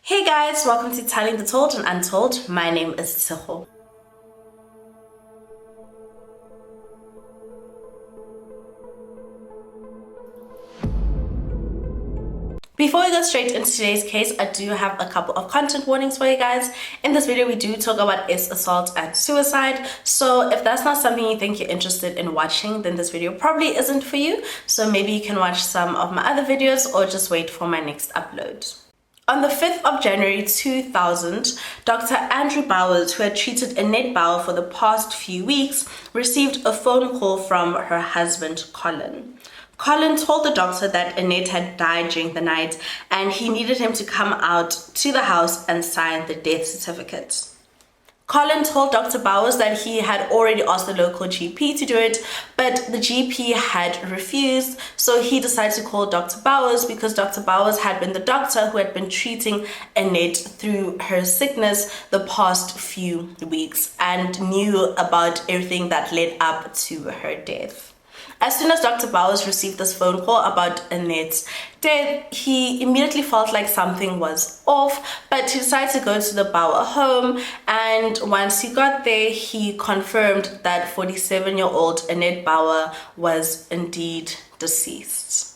Hey guys, welcome to Telling the Told and Untold. My name is Tshego. Before we go straight into today's case, I do have a couple of content warnings for you guys. In this video, we do talk about assault and suicide. So if that's not something you think you're interested in watching, then this video probably isn't for you. So maybe you can watch some of my other videos or just wait for my next upload. On the 5th of January 2000, Dr. Andrew Bowers, who had treated Annette Bower for the past few weeks, received a phone call from her husband, Colin. Colin told the doctor that Annette had died during the night and he needed him to come out to the house and sign the death certificate. Colin told Dr. Bowers that he had already asked the local GP to do it, but the GP had refused, so he decided to call Dr. Bowers because Dr. Bowers had been the doctor who had been treating Annette through her sickness the past few weeks and knew about everything that led up to her death. As soon as Dr. Bowers received this phone call about Annette's death, he immediately felt like something was off, but he decided to go to the Bower home, and once he got there, he confirmed that 47-year-old Annette Bower was indeed deceased.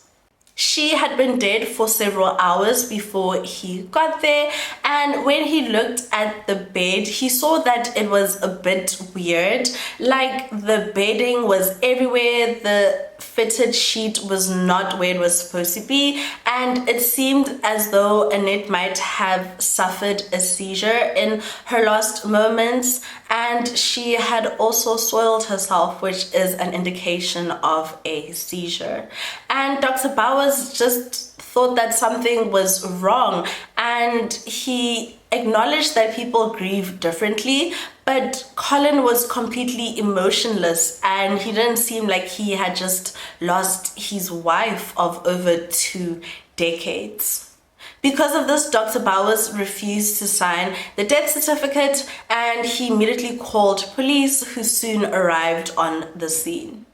She had been dead for several hours before he got there, and when he looked at the bed, he saw that it was a bit weird. Like, the bedding was everywhere, the fitted sheet was not where it was supposed to be, and it seemed as though Annette might have suffered a seizure in her last moments, and she had also soiled herself, which is an indication of a seizure. And Dr. Bowers just thought that something was wrong, and he acknowledged that people grieve differently, but Colin was completely emotionless and he didn't seem like he had just lost his wife of over 2 decades. Because of this, Dr. Bowers refused to sign the death certificate and he immediately called police, who soon arrived on the scene.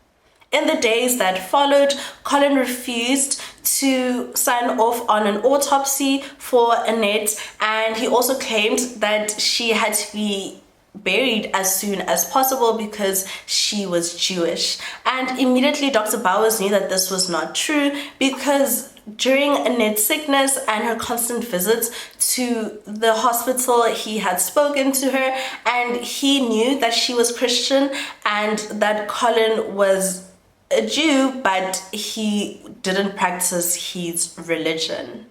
In the days that followed, Colin refused to sign off on an autopsy for Annette, and he also claimed that she had to be buried as soon as possible because she was Jewish. And immediately Dr. Bowers knew that this was not true because during Annette's sickness and her constant visits to the hospital, he had spoken to her and he knew that she was Christian and that Colin was a Jew, but he didn't practice his religion.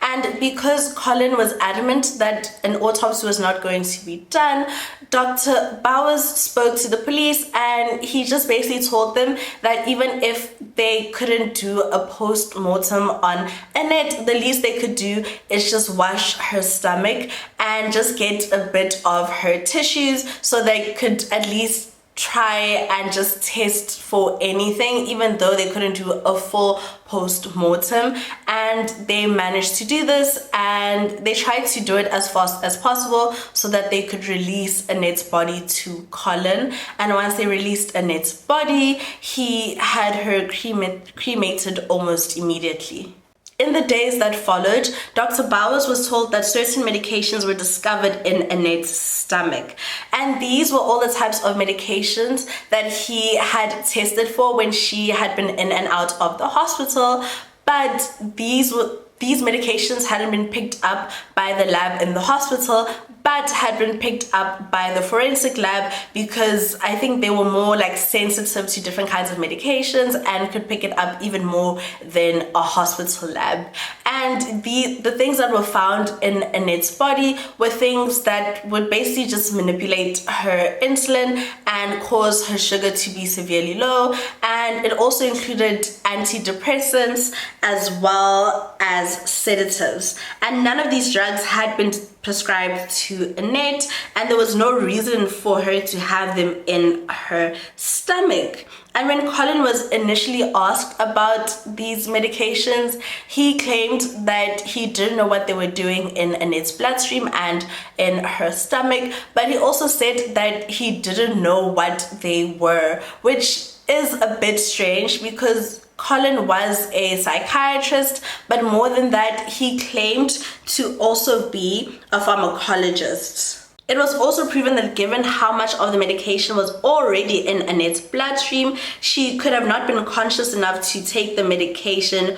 And because Colin was adamant that an autopsy was not going to be done, Dr. Bowers spoke to the police and he just basically told them that even if they couldn't do a post-mortem on Annette, the least they could do is just wash her stomach and just get a bit of her tissues so they could at least try and just test for anything, even though they couldn't do a full post-mortem. And they managed to do this, and they tried to do it as fast as possible so that they could release Annette's body to Colin. And once they released Annette's body, he had her cremated almost immediately. In the days that followed, Dr. Bowers was told that certain medications were discovered in Annette's stomach. And these were all the types of medications that he had tested for when she had been in and out of the hospital. But these medications hadn't been picked up by the lab in the hospital, but had been picked up by the forensic lab because I think they were more like sensitive to different kinds of medications and could pick it up even more than a hospital lab. And the things that were found in Annette's body were things that would basically just manipulate her insulin and cause her sugar to be severely low. And it also included antidepressants as well as sedatives. And none of these drugs had been prescribed to Annette, and there was no reason for her to have them in her stomach. And when Colin was initially asked about these medications, he claimed that he didn't know what they were doing in Annette's bloodstream and in her stomach, but he also said that he didn't know what they were, which is a bit strange because Colin was a psychiatrist, but more than that, he claimed to also be a pharmacologist. It was also proven that given how much of the medication was already in Annette's bloodstream, she could have not been conscious enough to take the medication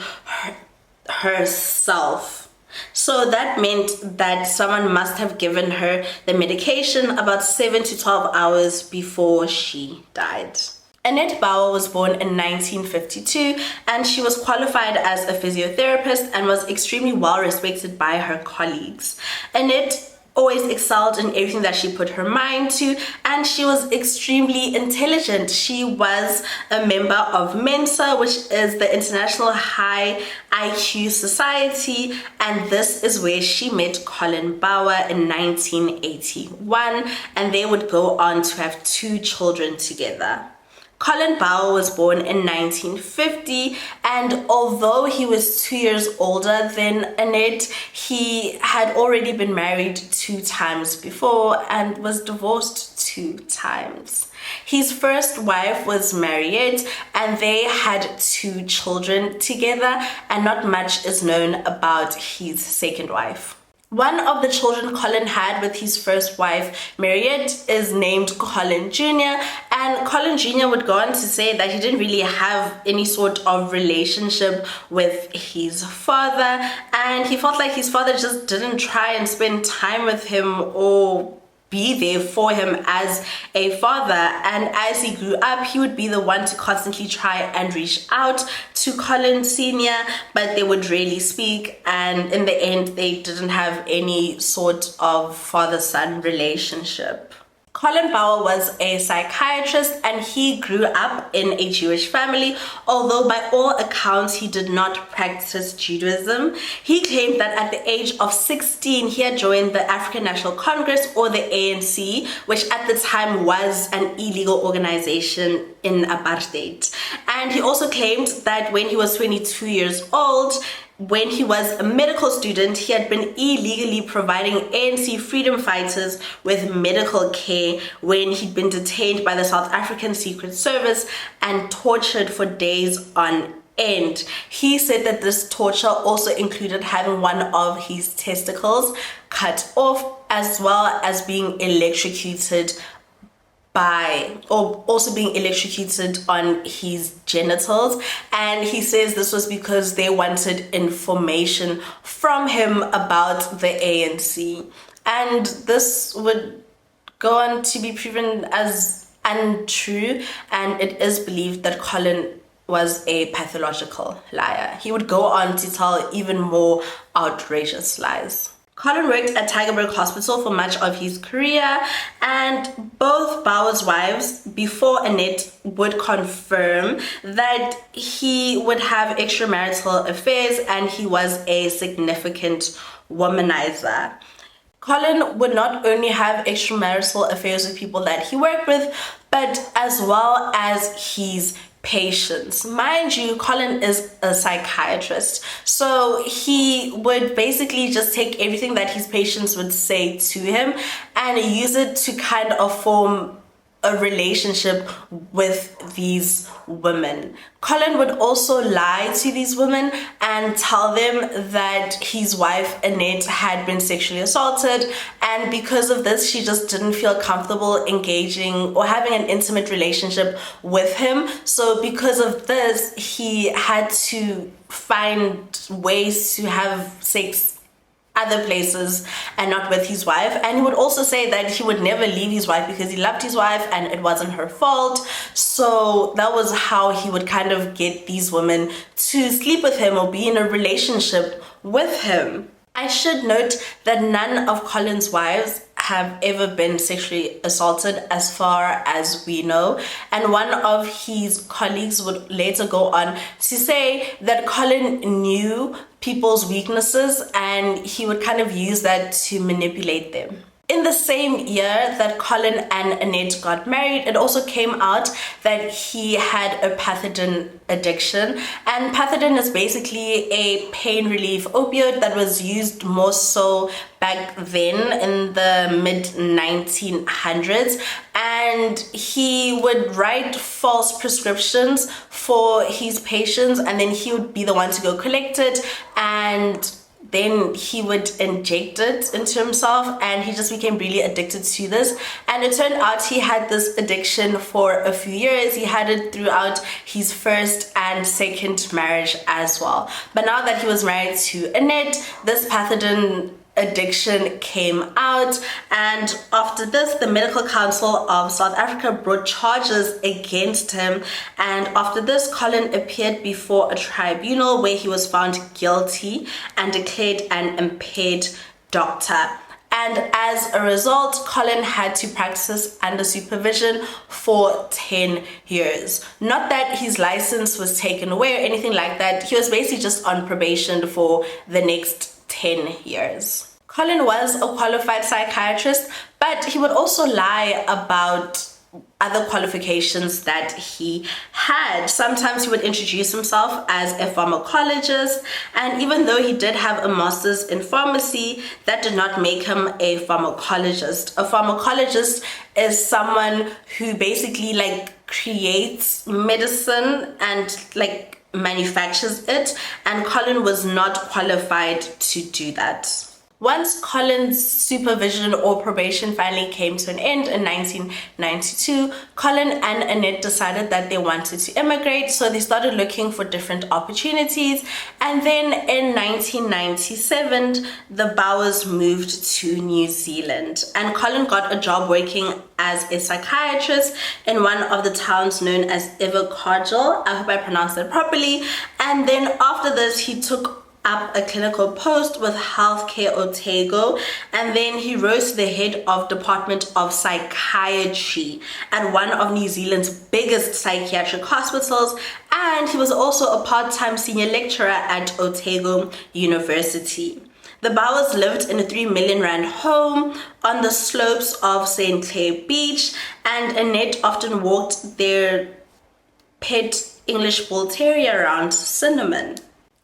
herself. So that meant that someone must have given her the medication about 7 to 12 hours before she died. Annette Bower was born in 1952, and she was qualified as a physiotherapist and was extremely well respected by her colleagues. Annette always excelled in everything that she put her mind to, and she was extremely intelligent. She was a member of Mensa, which is the International High IQ Society, and this is where she met Colin Bouwer in 1981, and they would go on to have 2 children together. Colin Bouwer was born in 1950, and although he was 2 years older than Annette, he had already been married 2 times before and was divorced 2 times. His first wife was Mariette, and they had 2 children together, and not much is known about his second wife. One of the children Colin had with his first wife, Mariette, is named Colin Jr. And Colin Jr. would go on to say that he didn't really have any sort of relationship with his father, and he felt like his father just didn't try and spend time with him or be there for him as a father. And as he grew up, he would be the one to constantly try and reach out to Colin Sr., but they would rarely speak, and in the end they didn't have any sort of father-son relationship. Colin Bouwer was a psychiatrist, and he grew up in a Jewish family, although by all accounts he did not practice Judaism. He claimed that at the age of 16 he had joined the African National Congress, or the ANC, which at the time was an illegal organization in apartheid. And he also claimed that when he was 22 years old, when he was a medical student, he had been illegally providing ANC freedom fighters with medical care when he'd been detained by the South African Secret Service and tortured for days on end. He said that this torture also included having one of his testicles cut off, as well as being electrocuted or also being electrocuted on his genitals. And he says this was because they wanted information from him about the ANC, and this would go on to be proven as untrue, and it is believed that Colin was a pathological liar. He would go on to tell even more outrageous lies. Colin worked at Tygerberg Hospital for much of his career, and both Bouwer's wives, before Annette, would confirm that he would have extramarital affairs and he was a significant womanizer. Colin would not only have extramarital affairs with people that he worked with, but as well as his patients. Mind you, Colin is a psychiatrist, so he would basically just take everything that his patients would say to him and use it to kind of form a relationship with these women. Colin would also lie to these women and tell them that his wife Annette had been sexually assaulted, and because of this she just didn't feel comfortable engaging or having an intimate relationship with him. So because of this, he had to find ways to have sex other places and not with his wife. And he would also say that he would never leave his wife because he loved his wife and it wasn't her fault. So that was how he would kind of get these women to sleep with him or be in a relationship with him. I should note that none of Colin's wives have ever been sexually assaulted as far as we know, and one of his colleagues would later go on to say that Colin knew people's weaknesses and he would kind of use that to manipulate them. In the same year that Colin and Annette got married, it also came out that he had a pathogen addiction. And pathogen is basically a pain relief opioid that was used more so back then in the mid 1900s. And and he would write false prescriptions for his patients, and then he would be the one to go collect it, and then he would inject it into himself, and he just became really addicted to this. And it turned out he had this addiction for a few years. He had it throughout his first and second marriage as well. But now that he was married to Annette, this pathogen addiction came out, and after this the Medical Council of South Africa brought charges against him, and after this Colin appeared before a tribunal where he was found guilty and declared an impaired doctor. And as a result, Colin had to practice under supervision for 10 years. Not that his license was taken away or anything like that. He was basically just on probation for the next 10 years. Colin was a qualified psychiatrist, but he would also lie about other qualifications that he had. Sometimes he would introduce himself as a pharmacologist, and even though he did have a master's in pharmacy, that did not make him a pharmacologist. A pharmacologist is someone who basically creates medicine and manufactures it, and Colin was not qualified to do that. Once Colin's supervision or probation finally came to an end in 1992, Colin and Annette decided that they wanted to immigrate, so they started looking for different opportunities. And then in 1997, the Bowers moved to New Zealand, and Colin got a job working as a psychiatrist in one of the towns known as Evercargill. I hope I pronounced that properly. And then after this, he took up a clinical post with Healthcare Otago, and then he rose to the head of Department of Psychiatry at one of New Zealand's biggest psychiatric hospitals, and he was also a part-time senior lecturer at Otago University. The Bowers lived in a 3 million rand home on the slopes of St. Clair Beach, and Annette often walked their pet English Bull Terrier around Cinnamon.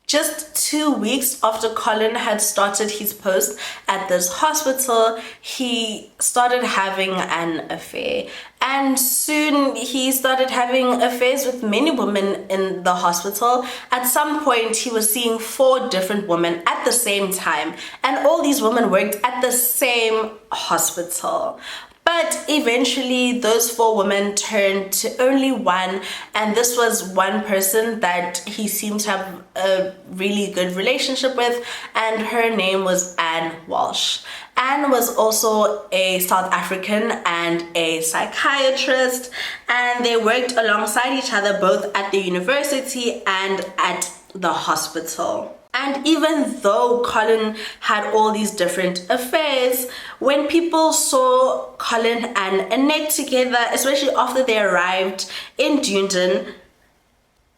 Just 2 weeks after Colin had started his post at this hospital, he started having an affair. And soon he started having affairs with many women in the hospital. At some point, he was seeing 4 different women at the same time. And all these women worked at the same hospital. But eventually those 4 women turned to only one, and this was one person that he seemed to have a really good relationship with, and her name was Anne Walsh. Anne was also a South African and a psychiatrist, and they worked alongside each other both at the university and at the hospital. And even though Colin had all these different affairs, when people saw Colin and Annette together, especially after they arrived in Dunedin,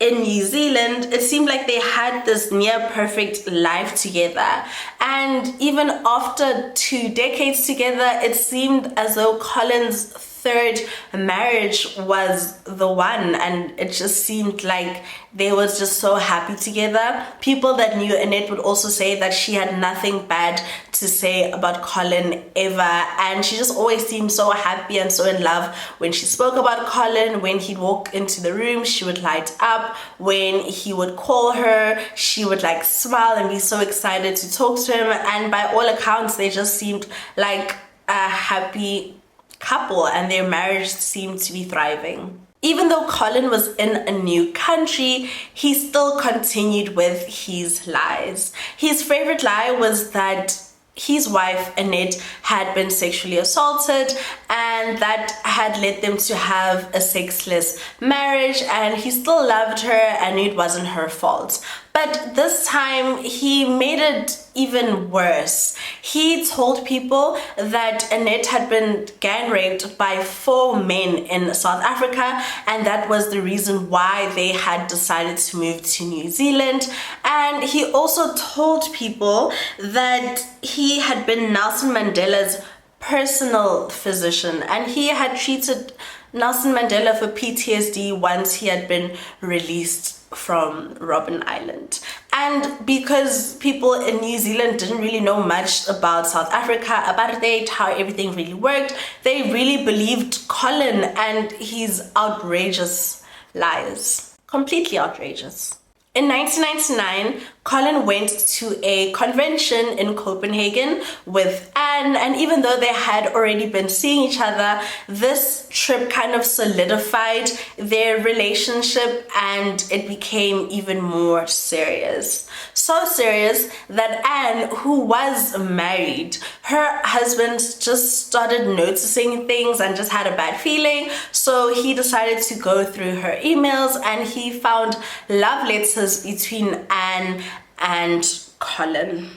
in New Zealand, it seemed like they had this near perfect life together. And even after 2 decades together, it seemed as though Colin's third marriage was the one, and it just seemed like they was just so happy together. People that knew Annette would also say that she had nothing bad to say about Colin ever, and she just always seemed so happy and so in love when she spoke about Colin. When he'd walk into the room, she would light up. When he would call her, she would smile and be so excited to talk to him, and by all accounts they just seemed like a happy couple, and their marriage seemed to be thriving. Even though Colin was in a new country, he still continued with his lies. His favorite lie was that his wife Annette had been sexually assaulted, and that had led them to have a sexless marriage, and he still loved her and it wasn't her fault. But this time he made it even worse. He told people that Annette had been gang raped by 4 men in South Africa, and that was the reason why they had decided to move to New Zealand. And he also told people that he had been Nelson Mandela's personal physician, and he had treated Nelson Mandela for PTSD once he had been released from Robben Island. And because people in New Zealand didn't really know much about South Africa, apartheid, how everything really worked, they really believed Colin and his outrageous lies. Completely outrageous. In 1999, Colin went to a convention in Copenhagen with Anne, and even though they had already been seeing each other, this trip kind of solidified their relationship and it became even more serious. So serious that Anne, who was married, her husband just started noticing things and just had a bad feeling. So he decided to go through her emails and he found love letters between Anne and Colin.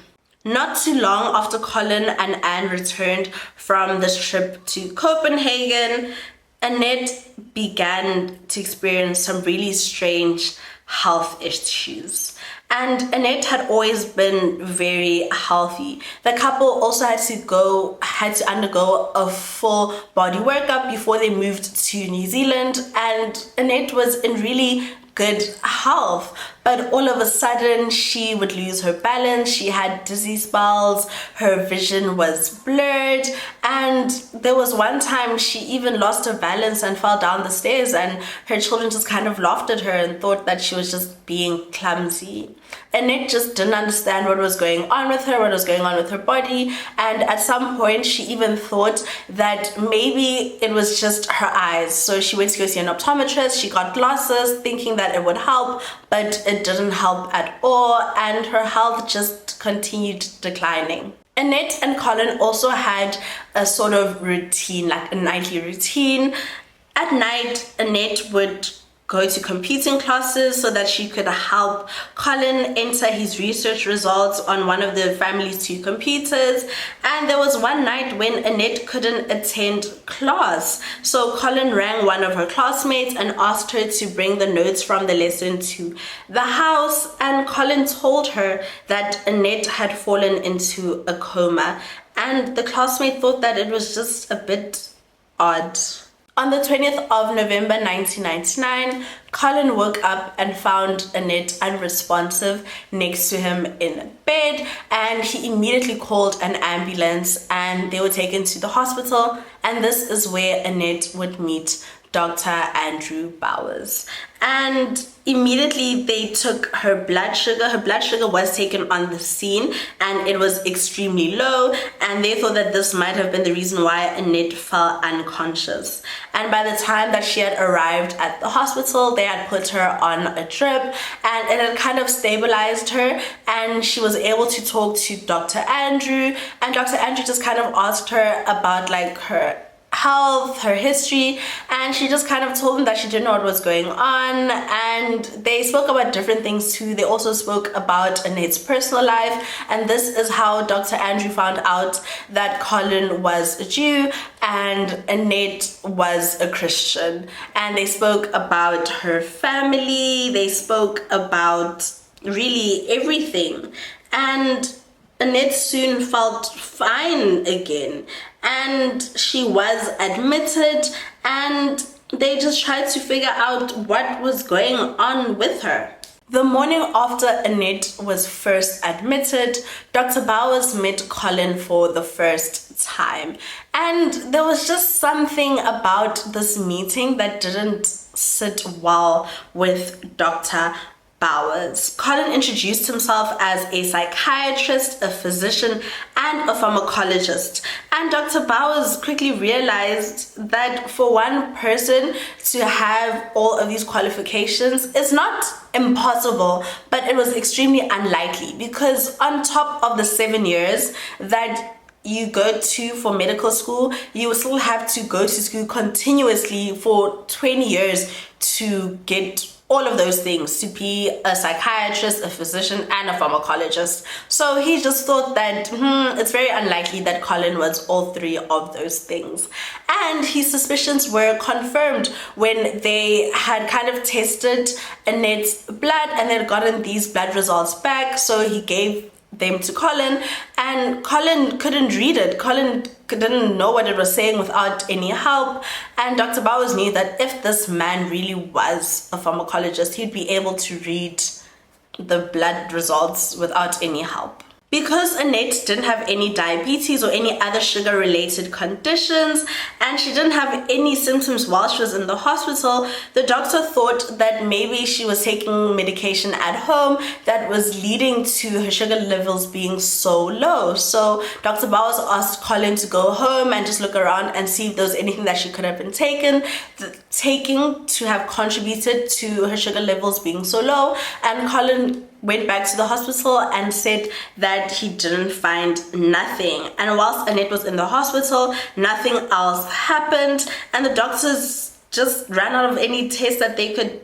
Not too long after Colin and Anne returned from this trip to Copenhagen, Annette began to experience some really strange health issues. And Annette had always been very healthy. The couple also had to undergo a full body workup before they moved to New Zealand, and Annette was in really good health, but all of a sudden she would lose her balance, she had dizzy spells, her vision was blurred, and there was one time she even lost her balance and fell down the stairs, and her children just kind of laughed at her and thought that she was just being clumsy. Annette just didn't understand what was going on with her, what was going on with her body, and at some point she even thought that maybe it was just her eyes. So she went to go see an optometrist, she got glasses thinking that it would help, but it didn't help at all, and her health just continued declining. Annette and Colin also had a sort of routine, like a nightly routine. At night, Annette would go to computing classes so that she could help Colin enter his research results on one of the family's 2 computers. And there was one night when Annette couldn't attend class. So Colin rang one of her classmates and asked her to bring the notes from the lesson to the house. And Colin told her that Annette had fallen into a coma. And the classmate thought that it was just a bit odd. On the 20th of November 1999, Colin woke up and found Annette unresponsive next to him in bed, and he immediately called an ambulance and they were taken to the hospital, and this is where Annette would meet Dr. Andrew Bowers. And immediately they took her blood sugar. Her blood sugar was taken on the scene and it was extremely low, and they thought that this might have been the reason why Annette fell unconscious. And by the time that she had arrived at the hospital, they had put her on a drip and it had kind of stabilized her, and she was able to talk to Dr. Andrew, and Dr. Andrew just kind of asked her about like her health, her history, and she just kind of told him that she didn't know what was going on, and they spoke about different things too. They also spoke about Annette's personal life, and this is how Dr. Andrew found out that Colin was a Jew and Annette was a Christian. And they spoke about her family, they spoke about really everything, and Annette soon felt fine again, and she was admitted, and they just tried to figure out what was going on with her. The morning after Annette was first admitted, Dr. Bowers met Colin for the first time, and there was just something about this meeting that didn't sit well with Dr. Bowers. Colin introduced himself as a psychiatrist, a physician, and a pharmacologist. And Dr. Bowers quickly realized that for one person to have all of these qualifications is not impossible, but it was extremely unlikely, because on top of the 7 years that you go to for medical school, you will still have to go to school continuously for 20 years to get all of those things, to be a psychiatrist, a physician, and a pharmacologist. So he just thought that it's very unlikely that Colin was all 3 of those things. And his suspicions were confirmed when they had kind of tested Annette's blood and they'd gotten these blood results back. So he gave them to Colin, and Colin couldn't read it. Colin didn't know what it was saying without any help, and Dr. Bowers knew that if this man really was a pharmacologist, he'd be able to read the blood results without any help. Because Annette didn't have any diabetes or any other sugar-related conditions, and she didn't have any symptoms while she was in the hospital, the doctor thought that maybe she was taking medication at home that was leading to her sugar levels being so low. So Dr. Bowers asked Colin to go home and just look around and see if there was anything that she could have been taking to have contributed to her sugar levels being so low, and Colin went back to the hospital and said that he didn't find nothing. And whilst Annette was in the hospital, nothing else happened, and the doctors just ran out of any test that they could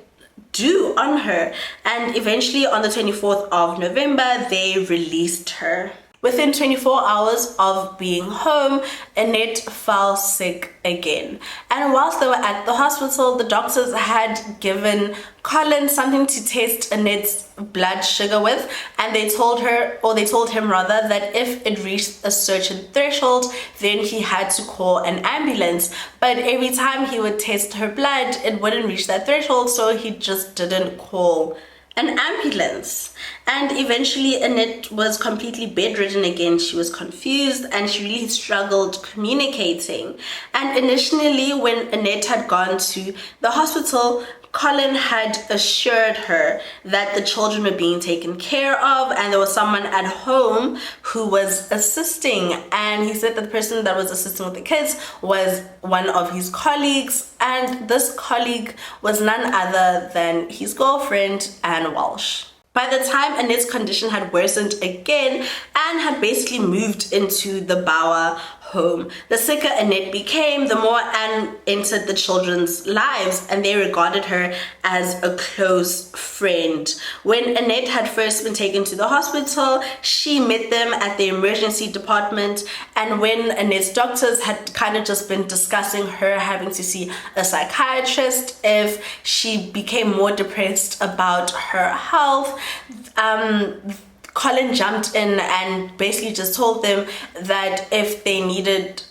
do on her. And eventually on the 24th of November, they released her. Within 24 hours of being home, Annette fell sick again. And whilst they were at the hospital, the doctors had given Colin something to test Annette's blood sugar with, and they told him rather, that if it reached a certain threshold, then he had to call an ambulance. But every time he would test her blood, it wouldn't reach that threshold, so he just didn't call an ambulance. And eventually Annette was completely bedridden again. She was confused and she really struggled communicating. And initially, when Annette had gone to the hospital, Colin had assured her that the children were being taken care of and there was someone at home who was assisting. And he said that the person that was assisting with the kids was one of his colleagues, and this colleague was none other than his girlfriend, Anne Walsh. By the time Annette's condition had worsened again, Anne had basically moved into the Bower home. The sicker Annette became, the more Anne entered the children's lives, and they regarded her as a close friend. When Annette had first been taken to the hospital, she met them at the emergency department, and when Annette's doctors had kind of just been discussing her having to see a psychiatrist if she became more depressed about her health, Colin jumped in and basically just told them that if they needed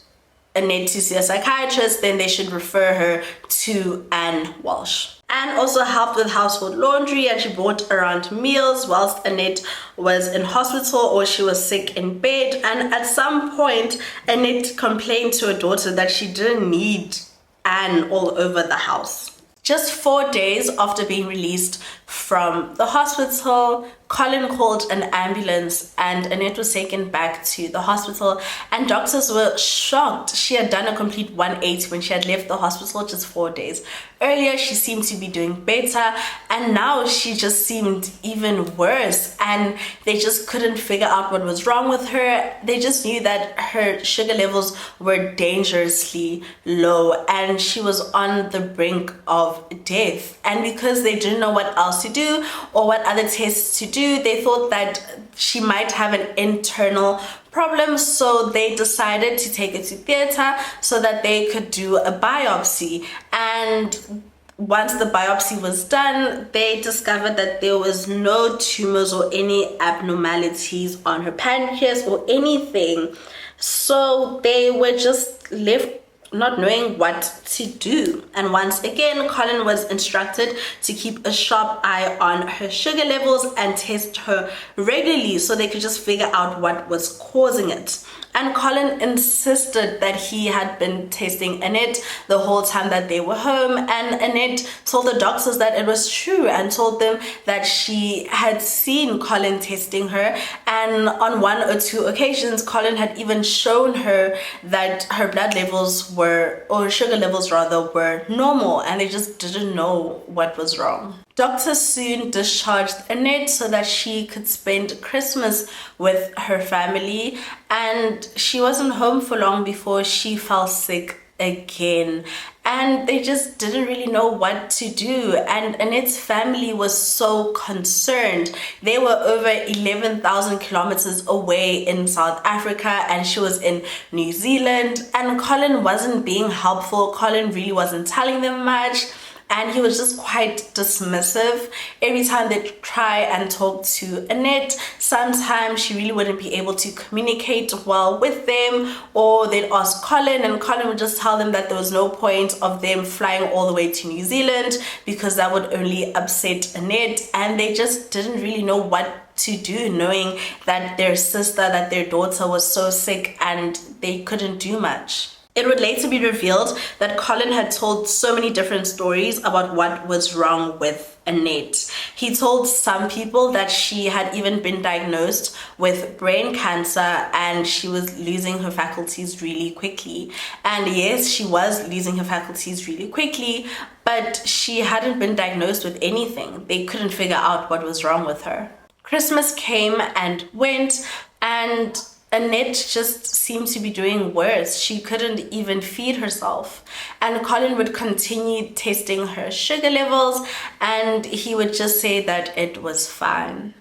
Annette to see a psychiatrist, then they should refer her to Anne Walsh. Anne also helped with household laundry, and she brought around meals whilst Annette was in hospital or she was sick in bed. And at some point, Annette complained to her daughter that she didn't need Anne all over the house. Just 4 days after being released from the hospital, Colin called an ambulance and Annette was taken back to the hospital, and doctors were shocked. She had done a complete 180 when she had left the hospital just 4 days earlier. She seemed to be doing better, and now she just seemed even worse, and they just couldn't figure out what was wrong with her. They just knew that her sugar levels were dangerously low and she was on the brink of death. And because they didn't know what else to do or what other tests to do, they thought that she might have an internal problem, so they decided to take her to theatre so that they could do a biopsy. And once the biopsy was done, they discovered that there was no tumors or any abnormalities on her pancreas or anything. So they were just left not knowing what to do. And once again, Colin was instructed to keep a sharp eye on her sugar levels and test her regularly so they could just figure out what was causing it. And Colin insisted that he had been testing Annette the whole time that they were home, and Annette told the doctors that it was true and told them that she had seen Colin testing her, and on 1 or 2 occasions Colin had even shown her that her blood levels were, or sugar levels rather, were normal, and they just didn't know what was wrong. Doctors soon discharged Annette so that she could spend Christmas with her family, and she wasn't home for long before she fell sick again, and they just didn't really know what to do. And Annette's family was so concerned. They were over 11,000 kilometers away in South Africa and she was in New Zealand, and Colin wasn't being helpful. Colin really wasn't telling them much. and he was just quite dismissive. Every time they try and talk to Annette, sometimes she really wouldn't be able to communicate well with them, or they'd ask Colin, and Colin would just tell them that there was no point of them flying all the way to New Zealand because that would only upset Annette, and they just didn't really know what to do, knowing that their sister, that their daughter was so sick and they couldn't do much. It would later be revealed that Colin had told so many different stories about what was wrong with Annette. He told some people that she had even been diagnosed with brain cancer and she was losing her faculties really quickly. And yes, she was losing her faculties really quickly, but she hadn't been diagnosed with anything. They couldn't figure out what was wrong with her. Christmas came and went, and Annette just seemed to be doing worse. She couldn't even feed herself. And Colin would continue testing her sugar levels, and he would just say that it was fine.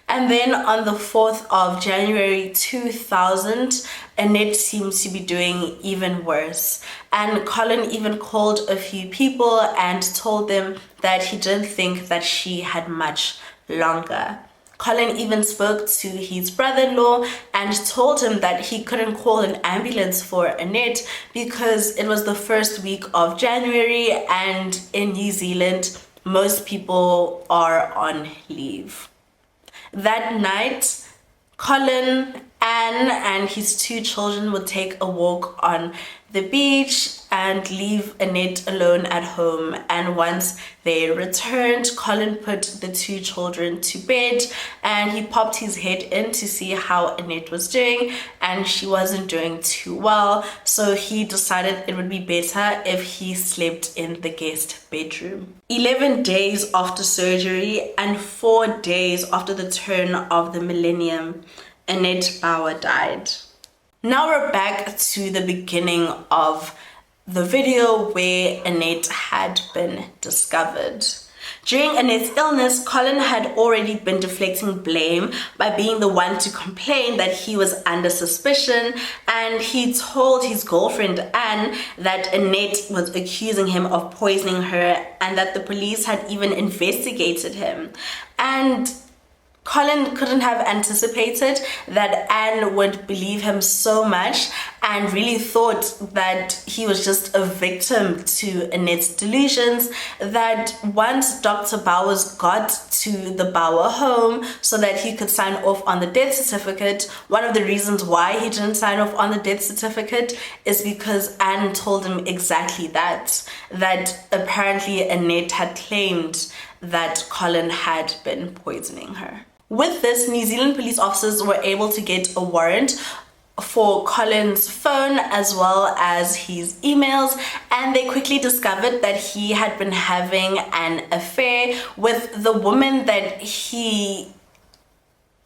And then on the 4th of January 2000, Annette seems to be doing even worse. And Colin even called a few people and told them that he didn't think that she had much longer. Colin even spoke to his brother-in-law and told him that he couldn't call an ambulance for Annette because it was the first week of January, and in New Zealand, most people are on leave. That night, Colin, Anne, and his 2 children would take a walk on the beach and leave Annette alone at home. And once they returned, Colin put the 2 children to bed and he popped his head in to see how Annette was doing, and she wasn't doing too well. So he decided it would be better if he slept in the guest bedroom. 11 days after surgery and 4 days after the turn of the millennium, Annette Bower died. Now we're back to the beginning of the video where Annette had been discovered. During Annette's illness, Colin had already been deflecting blame by being the one to complain that he was under suspicion, and he told his girlfriend Anne that Annette was accusing him of poisoning her and that the police had even investigated him. And Colin couldn't have anticipated that Anne would believe him so much and really thought that he was just a victim to Annette's delusions, that once Dr. Bowers got to the Bower home so that he could sign off on the death certificate, one of the reasons why he didn't sign off on the death certificate is because Anne told him exactly that apparently Annette had claimed that Colin had been poisoning her. With this, New Zealand police officers were able to get a warrant for Colin's phone as well as his emails, and they quickly discovered that he had been having an affair with the woman that he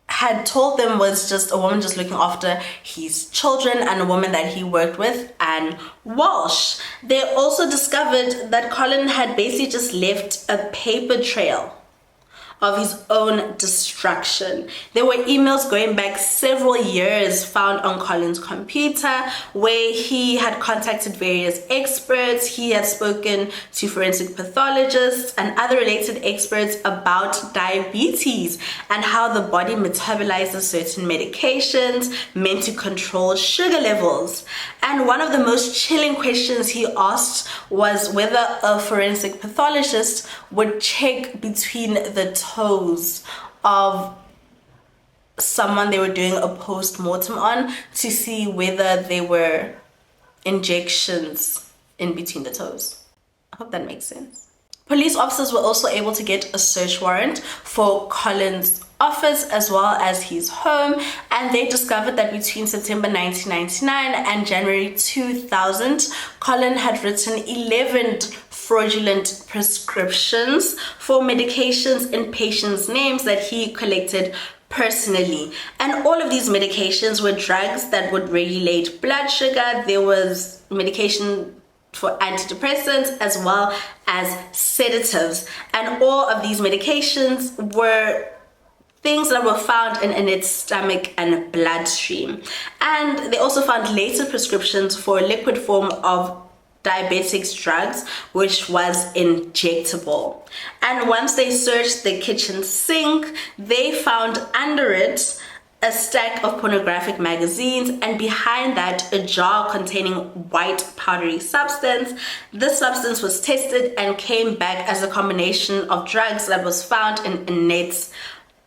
had told them was just a woman just looking after his children, and a woman that he worked with, and Walsh. They also discovered that Colin had basically just left a paper trail of his own destruction. There were emails going back several years found on Colin's computer where he had contacted various experts. He had spoken to forensic pathologists and other related experts about diabetes and how the body metabolizes certain medications meant to control sugar levels. And one of the most chilling questions he asked was whether a forensic pathologist would check between the toes of someone they were doing a post-mortem on to see whether there were injections in between the toes. I hope that makes sense. Police officers were also able to get a search warrant for Colin's office as well as his home, and they discovered that between September 1999 and January 2000, Colin had written 11 fraudulent prescriptions for medications in patients' names that he collected personally. And all of these medications were drugs that would regulate blood sugar. There was medication for antidepressants as well as sedatives, and all of these medications were things that were found in its stomach and bloodstream. And they also found later prescriptions for a liquid form of diabetics drugs, which was injectable. And once they searched the kitchen sink, they found under it a stack of pornographic magazines, and behind that a jar containing white powdery substance. This substance was tested and came back as a combination of drugs that was found in Annette's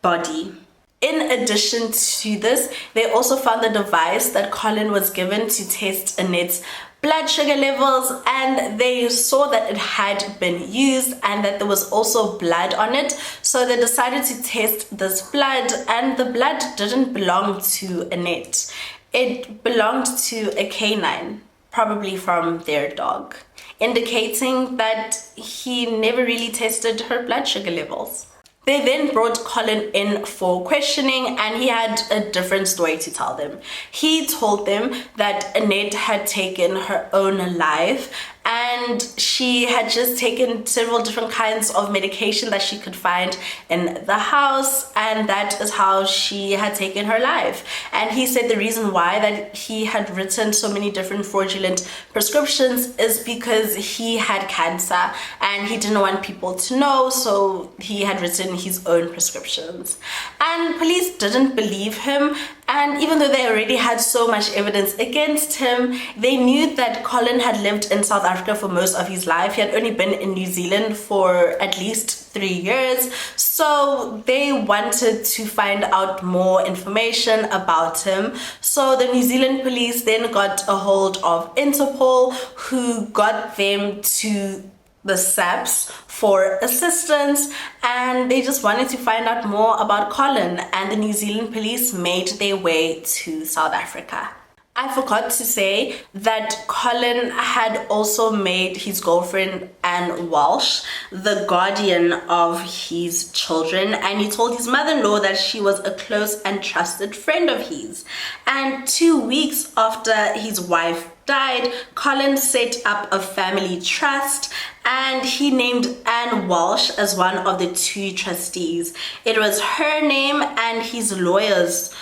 body. In addition to this, they also found the device that Colin was given to test Annette's blood sugar levels, and they saw that it had been used and that there was also blood on it. So they decided to test this blood, and the blood didn't belong to Annette. It belonged to a canine, probably from their dog, indicating that he never really tested her blood sugar levels. They then brought Colin in for questioning, and he had a different story to tell them. He told them that Annette had taken her own life, and she had just taken several different kinds of medication that she could find in the house, and that is how she had taken her life. And he said the reason why that he had written so many different fraudulent prescriptions is because he had cancer and he didn't want people to know, so he had written his own prescriptions. And police didn't believe him, and even though they already had so much evidence against him, they knew that Colin had lived in South Africa for most of his life. He had only been in New Zealand for at least 3 years, so they wanted to find out more information about him. So the New Zealand police then got a hold of Interpol, who got them to the SAPS for assistance, and they just wanted to find out more about Colin, and the New Zealand police made their way to South Africa. I forgot to say that Colin had also made his girlfriend Anne Walsh the guardian of his children, and he told his mother-in-law that she was a close and trusted friend of his. And 2 weeks after his wife died, Colin set up a family trust, and he named Anne Walsh as one of the 2 trustees. It was her name and his lawyers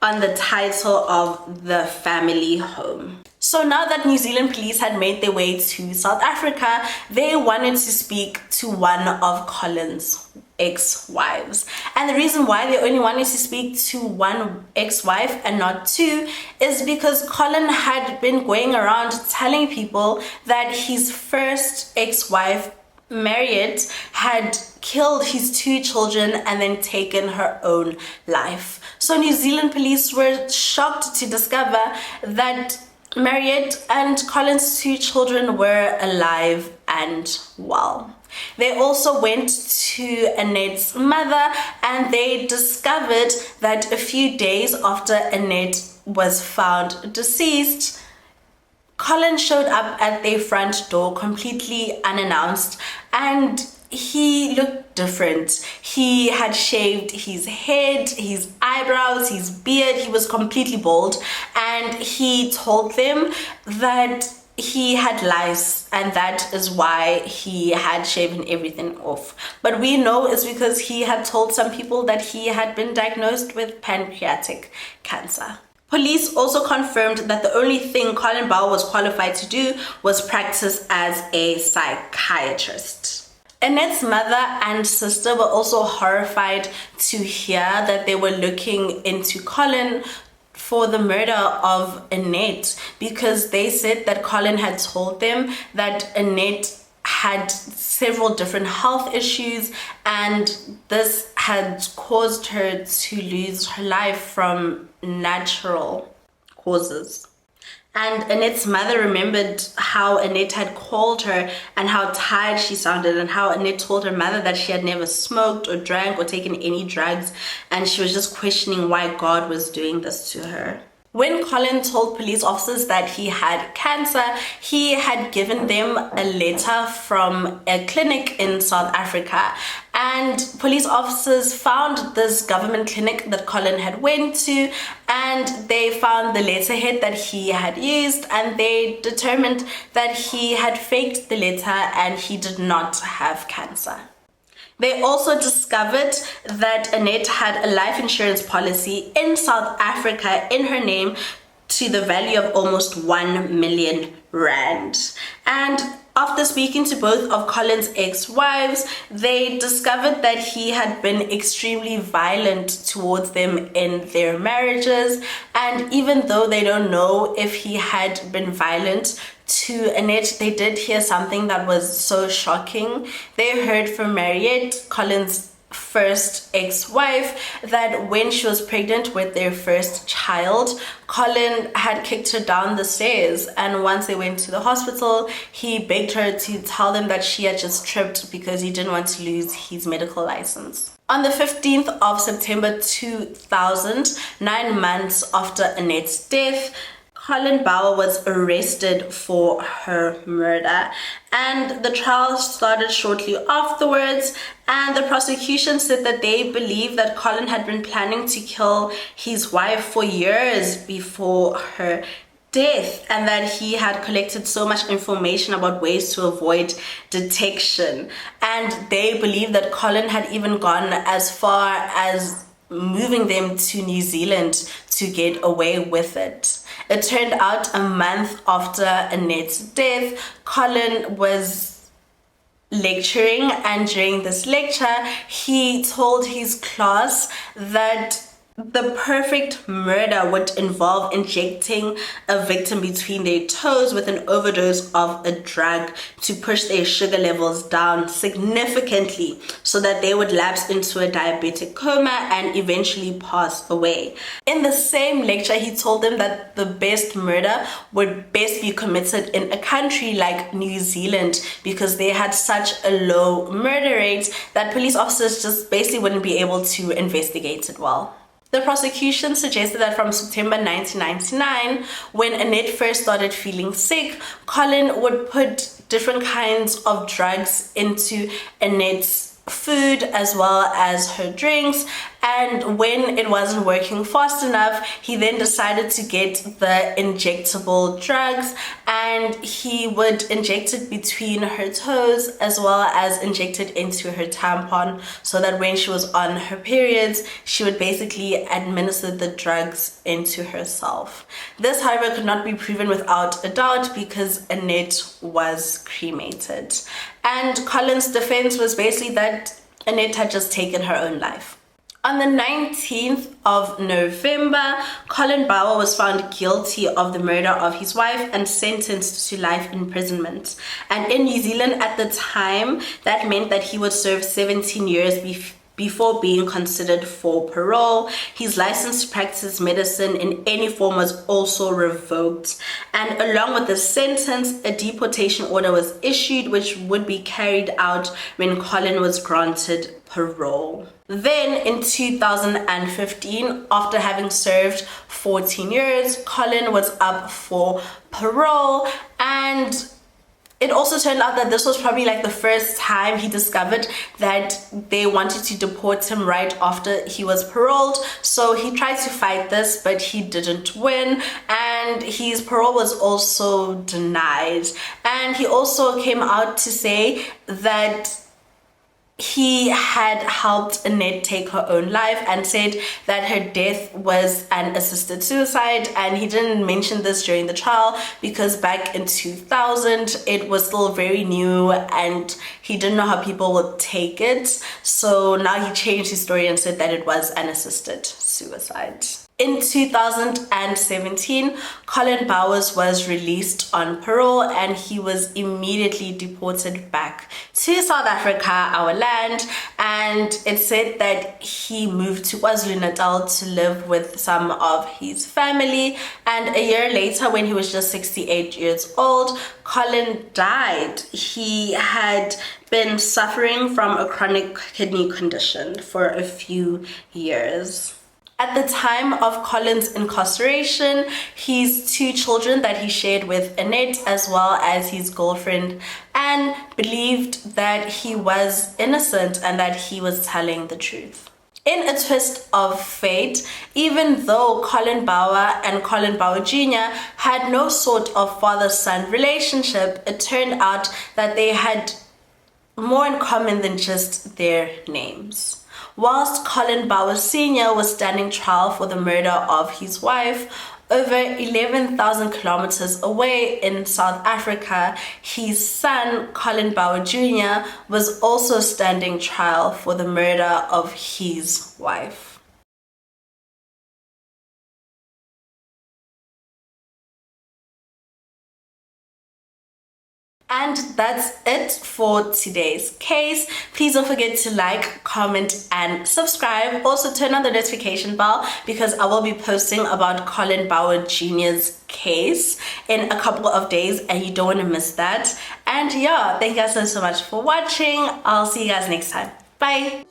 on the title of the family home. So now that New Zealand police had made their way to South Africa, they wanted to speak to one of Colin's ex-wives. And the reason why they only wanted to speak to one ex-wife and not 2 is because Colin had been going around telling people that his first ex-wife, Marriott, had killed his 2 children and then taken her own life. So New Zealand police were shocked to discover that Marriott and Colin's 2 children were alive and well. They also went to Annette's mother, and they discovered that a few days after Annette was found deceased, Colin showed up at their front door completely unannounced, and he looked different. He had shaved his head, his eyebrows, his beard. He was completely bald, and he told them that he had lice, and that is why he had shaven everything off. But we know it's because he had told some people that he had been diagnosed with pancreatic cancer. Police also confirmed that the only thing Colin Bouwer was qualified to do was practice as a psychiatrist. Annette's mother and sister were also horrified to hear that they were looking into Colin for the murder of Annette, because they said that Colin had told them that Annette had several different health issues, and this had caused her to lose her life from natural causes. And Annette's mother remembered how Annette had called her and how tired she sounded, and how Annette told her mother that she had never smoked or drank or taken any drugs, and she was just questioning why God was doing this to her. When Colin told police officers that he had cancer, he had given them a letter from a clinic in South Africa, and police officers found this government clinic that Colin had went to, and they found the letterhead that he had used, and they determined that he had faked the letter and he did not have cancer. They also discovered that Annette had a life insurance policy in South Africa in her name to the value of almost 1 million rand. And after speaking to both of Colin's ex-wives, they discovered that he had been extremely violent towards them in their marriages. And even though they don't know if he had been violent to Annette, they did hear something that was so shocking. They heard from Mariette, Colin's first ex-wife, that when she was pregnant with their first child, Colin had kicked her down the stairs, and once they went to the hospital, he begged her to tell them that she had just tripped because he didn't want to lose his medical license. On the 15th of September 2000, 9 months after Annette's death, Colin Bouwer was arrested for her murder, and the trial started shortly afterwards, and the prosecution said that they believe that Colin had been planning to kill his wife for years before her death, and that he had collected so much information about ways to avoid detection. And they believe that Colin had even gone as far as moving them to New Zealand to get away with it. It turned out a month after Annette's death, Colin was lecturing, and during this lecture, he told his class that the perfect murder would involve injecting a victim between their toes with an overdose of a drug to push their sugar levels down significantly so that they would lapse into a diabetic coma and eventually pass away. In the same lecture, he told them that the best murder would best be committed in a country like New Zealand because they had such a low murder rate that police officers just basically wouldn't be able to investigate it well. The prosecution suggested that from September 1999, when Annette first started feeling sick, Colin would put different kinds of drugs into Annette's food as well as her drinks, and when it wasn't working fast enough, he then decided to get the injectable drugs, and he would inject it between her toes as well as inject it into her tampon, so that when she was on her periods, she would basically administer the drugs into herself. This, however, could not be proven without a doubt because Annette was cremated. And Colin's defense was basically that Annette had just taken her own life. On the 19th of November, Colin Bouwer was found guilty of the murder of his wife and sentenced to life imprisonment. And in New Zealand at the time, that meant that he would serve 17 years before being considered for parole. His license to practice medicine in any form was also revoked. And along with the sentence, a deportation order was issued, which would be carried out when Colin was granted parole. Then in 2015, after having served 14 years, Colin was up for parole, and it also turned out that this was probably like the first time he discovered that they wanted to deport him right after he was paroled. So he tried to fight this, but he didn't win, and his parole was also denied. And he also came out to say that he had helped Annette take her own life and said that her death was an assisted suicide, and he didn't mention this during the trial because back in 2000 it was still very new and he didn't know how people would take it. So now he changed his story and said that it was an assisted suicide. In 2017, Colin Bouwer was released on parole, and he was immediately deported back to South Africa, our land, and it said that he moved to KwaZulu-Natal to live with some of his family, and a year later, when he was just 68 years old, Colin died. He had been suffering from a chronic kidney condition for a few years. At the time of Colin's incarceration, his 2 children that he shared with Annette, as well as his girlfriend Anne, believed that he was innocent and that he was telling the truth. In a twist of fate, even though Colin Bouwer and Colin Bouwer Jr. had no sort of father-son relationship, it turned out that they had more in common than just their names. Whilst Colin Bouwer Sr. was standing trial for the murder of his wife, Over 11,000 kilometers away in South Africa, his son, Colin Bouwer Jr., was also standing trial for the murder of his wife. And that's it for today's case. Please don't forget to like, comment, and subscribe. Also turn on the notification bell because I will be posting about Colin Bouwer Jr.'s case in a couple of days and you don't want to miss that. And yeah, thank you guys so much for watching. I'll see you guys next time. Bye.